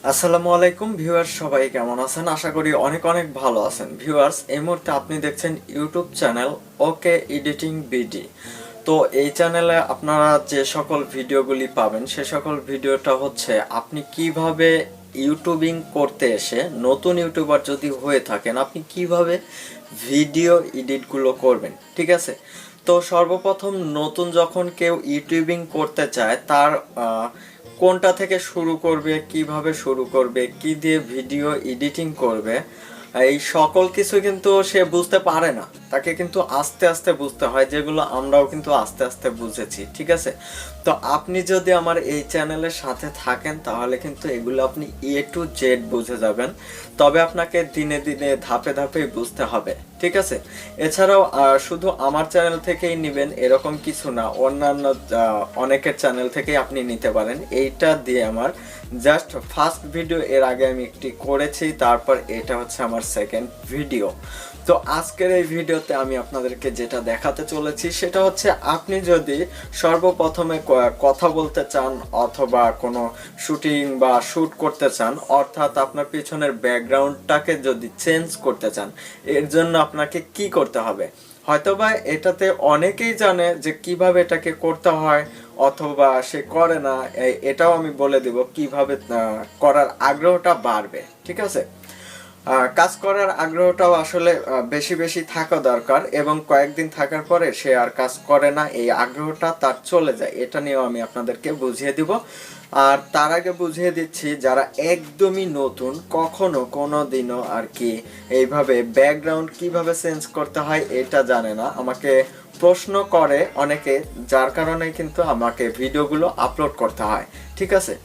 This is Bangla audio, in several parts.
আসসালামু আলাইকুম ভিউয়ার্স, সবাই কেমন আছেন? আশা করি অনেক অনেক ভালো আছেন। ভিউয়ার্স, এই মুহূর্তে আপনি দেখছেন YouTube channel okay editing BD. তো এই চ্যানেলে আপনারা যে সকল ভিডিওগুলি পাবেন সে সকল ভিডিওটা হচ্ছে আপনি কিভাবে ইউটিউবিং করতে এসে নতুন ইউটিউবার যদি হয়ে থাকেন আপনি কিভাবে ভিডিও এডিটগুলো করবেন, ঠিক আছে? তো সর্বপ্রথম নতুন যখন কেউ ইউটিউবিং করতে চায় তার কোনটা থেকে শুরু করবে, কিভাবে শুরু করবে, কি দিয়ে ভিডিও এডিটিং করবে, এই সকল কিছু কিন্তু সে বুঝতে পারে না। তাকে কিন্তু আস্তে আস্তে বুঝতে হয়, যেগুলো আমরাও কিন্তু আস্তে আস্তে বুঝেছি, ঠিক আছে? তো আপনি যদি আমার এই চ্যানেলের সাথে থাকেন তাহলে কিন্তু এগুলো আপনি টু জেড বুঝে যাবেন। তবে আপনাকে দিনে দিনে ধাপে ধাপে বুঝতে হবে, ঠিক আছে? এছাড়াও শুধু আমার চ্যানেল থেকেই নেবেন এরকম কিছু না, অন্যান্য অনেকের চ্যানেল থেকেই আপনি নিতে পারেন। এইটা দিয়ে আমার জাস্ট ফার্স্ট ভিডিও এর আগে আমি একটি করেছি, তারপর এটা হচ্ছে আমার সেকেন্ড ভিডিও। তো আজকের এই ভিডিওতে আমি আপনাদেরকে যেটা দেখাতে চলেছি সেটা হচ্ছে আপনি যদি সর্বপ্রথমে কথা বলতে চান অথবা কোনো শুটিং বা শ্যুট করতে চান, অর্থাৎ আপনার পিছনের ব্যাকগ্রাউন্ডটাকে যদি চেঞ্জ করতে চান, এর জন্য আপনাকে কি করতে হবে? হয়তোবা এটাতে অনেকেই জানে যে কিভাবে এটাকে করতে হয়, অথবা সে করে না। এটাও আমি বলে দিব কিভাবে করার আগ্রহটা বাড়বে, ঠিক আছে? কাজ করার আগ্রহটাও আসলে বেশি বেশি থাকা দরকার, এবং কয়েকদিন থাকার পরে সে আর কাজ করে না, এই আগ্রহটা তার চলে যায়। এটা নিয়েও আমি আপনাদেরকে বুঝিয়ে দিব। আর তার আগে বুঝিয়ে দিচ্ছি, যারা একদমই নতুন, কখনো কোনো দিনও আর কি এইভাবে ব্যাকগ্রাউন্ড কিভাবে চেঞ্জ করতে হয় এটা জানে না, আমাকে প্রশ্ন করে অনেকে, যার কারণে কিন্তু আমাকে ভিডিওগুলো আপলোড করতে হয়, ঠিক আছে?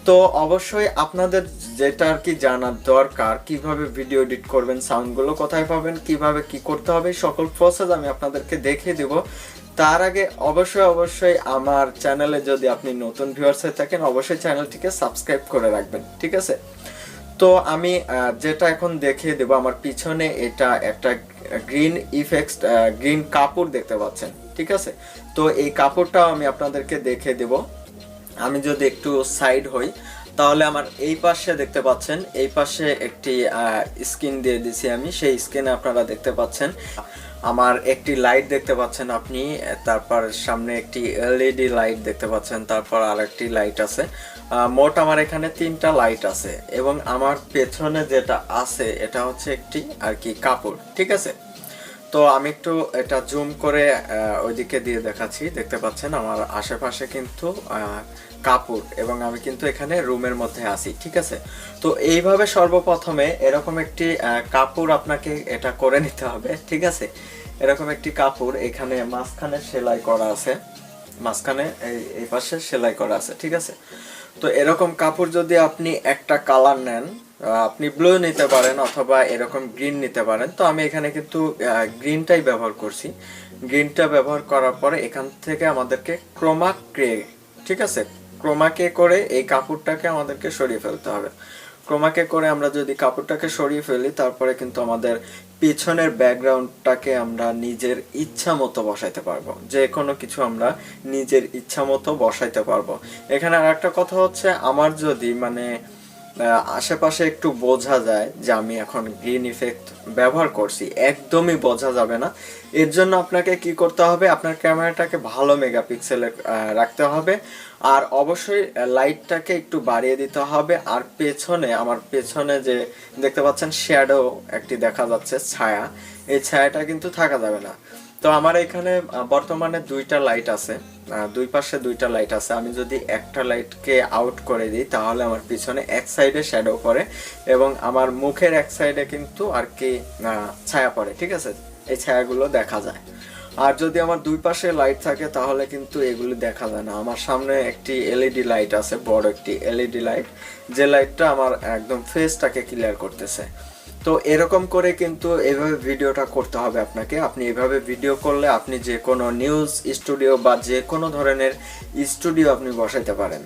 তো অবশ্যই আপনাদের যেটা আর কি জানার দরকার, কিভাবে ভিডিও এডিট করবেন, সাউন্ডগুলো কোথায় পাবেন, কিভাবে কি করতে হবে, সকল প্রসেস আমি আপনাদেরকে দেখিয়ে দেব। তার আগে অবশ্যই আমার চ্যানেলে যদি আপনি নতুন ভিউয়ার্স হয়ে থাকেন অবশ্যই চ্যানেলটিকে সাবস্ক্রাইব করে রাখবেন, ঠিক আছে? তো আমি যেটা এখন দেখিয়ে দেব, আমার পিছনে এটা একটা গ্রিন ইফেক্টস, গ্রিন কাপড় দেখতে পাচ্ছেন, ঠিক আছে? তো এই কাপড়টাও আমি আপনাদেরকে দেখিয়ে দেব। আমি যদি একটু সাইড হই তাহলে আমার এই পাশে দেখতে পাচ্ছেন, এই পাশে একটি স্ক্রিন দিয়ে দিছি আমি, সেই স্ক্রিনে আপনারা দেখতে পাচ্ছেন আমার একটি লাইট দেখতে পাচ্ছেন আপনি, তারপর সামনে একটি এলইডি লাইট দেখতে পাচ্ছেন, তারপর আরেকটি লাইট আছে। মোট আমার এখানে 3টা লাইট আছে, এবং আমার পেছনে যেটা আছে এটা হচ্ছে একটি আর কি কাপড়, ঠিক আছে? তো আমি একটু এটা জুম করে ওইদিকে দিয়ে দেখাচ্ছি। দেখতে পাচ্ছেন আমার আশেপাশে কিন্তু কাপড়, এবং আমি কিন্তু এখানে রুমের মধ্যে আছি, ঠিক আছে? তো এইভাবে সর্বপ্রথমে এরকম একটি কাপড় আপনাকে এটা করে নিতে হবে, ঠিক আছে? এরকম একটি কাপড় এখানে মাঝখানে সেলাই করা আছে, মাঝখানে এই পাশে সেলাই করা আছে, ঠিক আছে? তো এরকম কাপড় যদি আপনি একটা কালার নেন, আপনি ব্লু নিতে পারেন অথবা এরকম গ্রিন নিতে পারেন। তো আমি এখানে কিন্তু গ্রিনটাই ব্যবহার করছি। গ্রিনটা ব্যবহার করার পরে এখান থেকে আমাদেরকে ক্রোমা কে, ঠিক আছে, ক্রোমাকে করে এই কাপড়টাকে আমাদেরকে সরিয়ে ফেলতে হবে। ক্রোমাকে করে আমরা যদি কাপড়টাকে সরিয়ে ফেলি তারপরে কিন্তু আমাদের পিছনের ব্যাকগ্রাউন্ডটাকে আমরা নিজের ইচ্ছা মতো বসাইতে পারবো, যে কোনো কিছু আমরা নিজের ইচ্ছা মতো বসাইতে পারবো। এখানে আর একটা কথা হচ্ছে, আমার যদি মানে আশেপাশে একটু বোঝা যায় যে আমি এখন গ্রিন ইফেক্ট ব্যবহার করছি, একদমই বোঝা যাবে না। এর জন্য আপনাকে কি করতে হবে, আপনার ক্যামেরাটাকে ভালো মেগাপিক্সেলে রাখতে হবে, আর অবশ্যই লাইটটাকে একটু বাড়িয়ে দিতে হবে। আর পেছনে, আমার পেছনে যে দেখতে পাচ্ছেন শ্যাডো একটি দেখা যাচ্ছে, ছায়া, এই ছায়াটা কিন্তু থাকা যাবে না। তো আমার এখানে বর্তমানে 2টা লাইট আছে, দুই পাশে 2টা লাইট আছে। আমি যদি একটা লাইটকে আউট করে দিই তাহলে আমার পিছনে এক সাইডে শ্যাডো পড়ে, এবং আমার মুখের এক সাইডে কিন্তু আর কি ছায়া পড়ে, ঠিক আছে? এই ছায়াগুলো দেখা যায়। আর যদি আমার দুই পাশে লাইট থাকে তাহলে কিন্তু এগুলি দেখা যায় না। আমার সামনে একটি এলইডি লাইট আছে, বড় একটি এলইডি লাইট, যে লাইটটা আমার একদম ফেসটাকে ক্লিয়ার করতেছে। তো এরকম করে কিন্তু এভাবে ভিডিওটা করতে হবে আপনাকে। আপনি এভাবে ভিডিও করলে আপনি যে কোনো নিউজ স্টুডিও বা যে কোনো ধরনের স্টুডিও আপনি বসাইতে পারেন।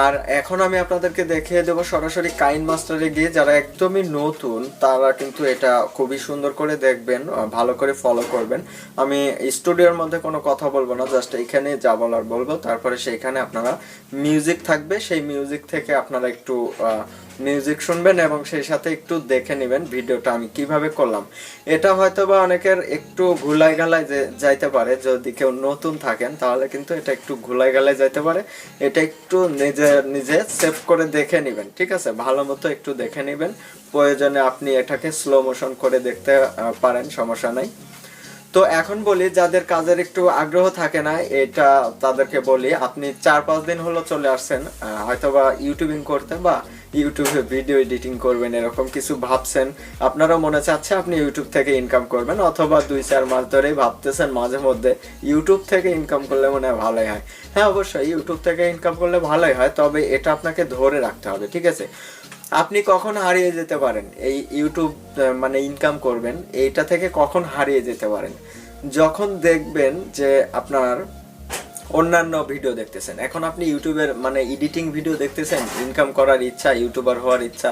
আর এখন আমি আপনাদেরকে দেখিয়ে দেবো সরাসরি কাইন মাস্টারে গিয়ে। যারা একদমই নতুন তারা কিন্তু এটা খুবই সুন্দর করে দেখবেন, ভালো করে ফলো করবেন। আমি স্টুডিওর মধ্যে কোনো কথা বলবো না, জাস্ট এখানে যা বলার বলবো, তারপরে সেইখানে আপনারা মিউজিক থাকবে, সেই মিউজিক থেকে আপনারা একটু মিউজিক শুনবেন এবং সেই সাথে একটু দেখে নেবেন ভিডিওটা আমি কিভাবে করলাম। এটা হয়তো বা অনেকের একটু ঘুলাই গালায় যাইতে পারে, যদি কেউ নতুন থাকেন তাহলে কিন্তু এটা একটু ঘুলাই গালায় যাইতে পারে। এটা একটু নিজে সেভ করে দেখে নেবেন, ঠিক আছে? ভালো মতো একটু দেখে নেবেন, প্রয়োজনে আপনি এটাকে স্লো মোশন করে দেখতে পারেন, সমস্যা নাই। তো এখন বলি যাদের কাজের একটু আগ্রহ থাকে না, এটা তাদেরকে বলি, আপনি 4-5 দিন হলো চলে আসছেন হয়তোবা ইউটিউবিং করতে বা ইউটিউবে ভিডিও এডিটিং করবেন, এরকম কিছু ভাবছেন, আপনারও মনে চাচ্ছে আপনি ইউটিউব থেকে ইনকাম করবেন, অথবা 2-4 মাস ধরেই ভাবতেছেন মাঝে মধ্যে ইউটিউব থেকে ইনকাম করলে মনে হয় ভালোই হয়। হ্যাঁ, অবশ্যই ইউটিউব থেকে ইনকাম করলে ভালোই হয়, তবে এটা আপনাকে ধরে রাখতে হবে, ঠিক আছে? আপনি কখন হারিয়ে যেতে পারেন এই ইউটিউব মানে ইনকাম করবেন, এইটা থেকে কখন হারিয়ে যেতে পারেন? যখন দেখবেন যে আপনার অন্যান্য ভিডিও দেখতেছেন, এখন আপনি ইউটিউবের মানে এডিটিং ভিডিও দেখতেছেন, ইনকাম করার ইচ্ছা, ইউটিউবার হওয়ার ইচ্ছা,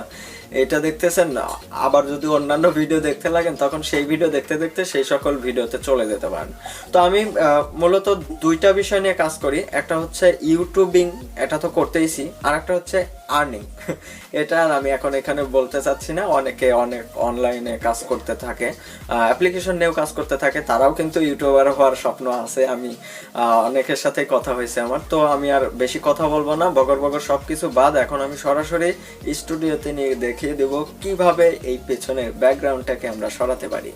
এটা দেখতেছেন না, আবার যদি অন্যান্য ভিডিও দেখতে লাগেন তখন সেই ভিডিও দেখতে দেখতে সেই সকল ভিডিওতে চলে যেতে পারেন। তো আমি মূলত দুইটা বিষয় নিয়ে কাজ করি, একটা হচ্ছে ইউটিউবিং, এটা তো করতেইছি, আর একটা হচ্ছে আর্নিং। এটা আমি এখন এখানে বলতে চাচ্ছি না, অনেকে অনেক অনলাইনে কাজ করতে থাকে, অ্যাপ্লিকেশন নিয়েও কাজ করতে থাকে, তারাও কিন্তু ইউটিউবার হওয়ার স্বপ্ন আছে। আমি অনেকের সাথে কথা হয়েছে আমার, তো আমি আর বেশি কথা বলবো না, বগর বগর সব কিছু বাদ। এখন আমি সরাসরি স্টুডিওতে নিয়ে দেখিয়ে দেবো কিভাবে এই পেছনের ব্যাকগ্রাউন্ডটাকে আমরা সরাতে পারি।